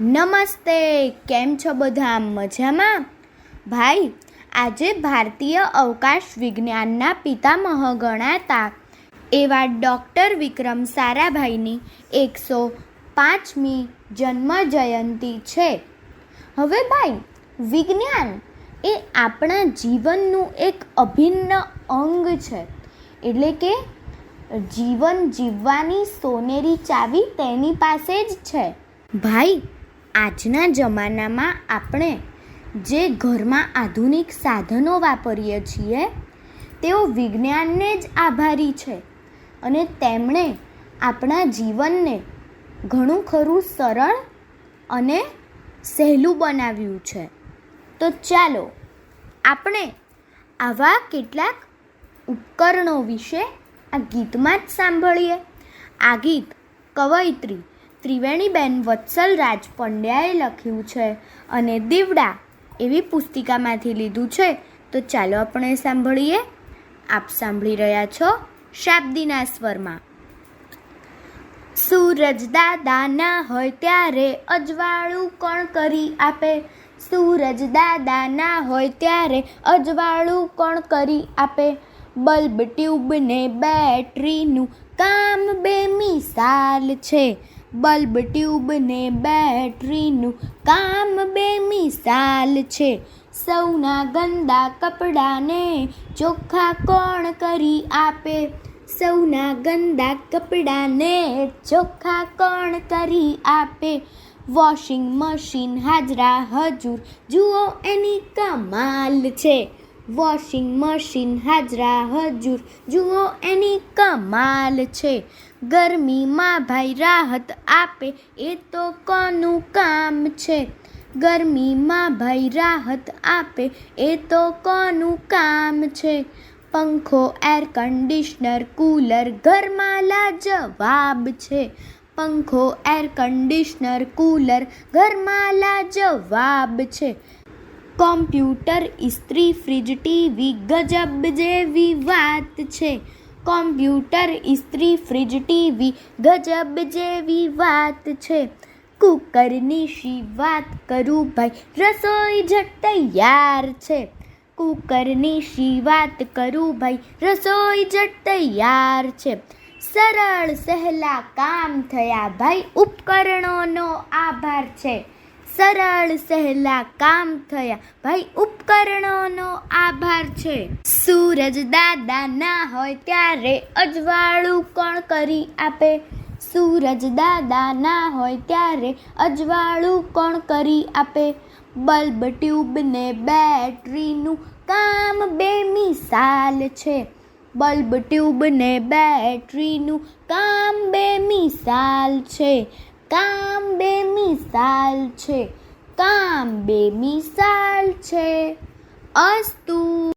નમસ્તે, કેમ છો બધા? મજામાં? ભાઈ, આજે ભારતીય અવકાશ વિજ્ઞાનના પિતામહ ગણાતા એવા ડૉક્ટર વિક્રમ સારાભાઈની 105મી જન્મ જયંતિ છે. હવે ભાઈ, વિજ્ઞાન એ આપણા જીવનનું એક અભિન્ન અંગ છે. એટલે કે જીવન જીવવાની સોનેરી ચાવી તેની પાસે જ છે. ભાઈ, આજના જમાનામાં આપણે જે ઘરમાં આધુનિક સાધનો વાપરીએ છીએ તેઓ વિજ્ઞાનને જ આભારી છે અને તેમણે આપણા જીવનને ઘણું ખરું સરળ અને સહેલું બનાવ્યું છે. તો ચાલો આપણે આવા કેટલાક ઉપકરણો વિશે આ ગીતમાં જ સાંભળીએ. આ ગીત કવયિત્રી ત્રિવેણીબેન વત્સલરાજ પંડ્યાએ લખ્યું છે અને દીવડા એવી પુસ્તિકામાંથી લીધું છે. તો ચાલો આપણે સાંભળીએ. આપ સાંભળી રહ્યા છો શાબ્દીના સ્વરમાં. સૂરજ દાદા ના હોય ત્યારે અજવાળું કોણ કરી આપે? સૂરજ દાદા ના હોય ત્યારે અજવાળું કોણ કરી આપે? બલ્બ ટ્યુબ ને બેટરીનું કામ બેમિસાલ છે. બલ્બ ટ્યુબ ને બેટરીનું કામ બેમિસાલ છે. સૌના ગંદા કપડાને ચોખ્ખા કોણ કરી આપે? સૌના ગંદા કપડાને ચોખ્ખા કોણ કરી આપે? વોશિંગ મશીન હાજરા હજુર જુઓ એની કમાલ છે. વોશિંગ મશીન હાજરા હજુર જુઓ એની કમાલ છે. ગરમીમાં ભાઈ રાહત આપે એ તો કોનું કામ છે? ગરમીમાં ભાઈ રાહત આપે એ તો કોનું કામ છે? પંખો, એર કન્ડિશનર, કૂલર ઘરમાં લાજવાબ છે. પંખો, એર કન્ડિશનર, કૂલર ઘરમાં લાજવાબ છે. કોમ્પ્યુટર, ઇસ્ત્રી, ફ્રીજ, ટીવી ગજબ જેવી વાત છે. કોમ્પ્યુટર, ઇસ્ત્રી, ફ્રીજ, ટીવી ગજબ જેવી વાત છે. કુકરની શી વાત કરું ભાઈ, રસોઈ ઝટ તૈયાર છે. કુકરની શી વાત કરું ભાઈ, રસોઈ ઝટ તૈયાર છે. સરળ સહેલા કામ થયા ભાઈ, ઉપકરણોનો આભાર છે. સરળ સહેલા કામ થયા ભાઈ, ઉપકરણોનો આભાર છે. સૂરજ દાદા ના હોય ત્યારે અજવાળું કોણ કરી આપે? સૂરજ દાદા ના હોય ત્યારે અજવાળું કોણ કરી આપે? બલ્બ ટ્યુબ ને બેટરીનું કામ બેમિસાલ છે. બલ્બ ટ્યુબ ને બેટરીનું કામ બેમિસાલ છે. કામ બેમિસાલ છે. કામ બેમિસાલ છે. અસ્તુ.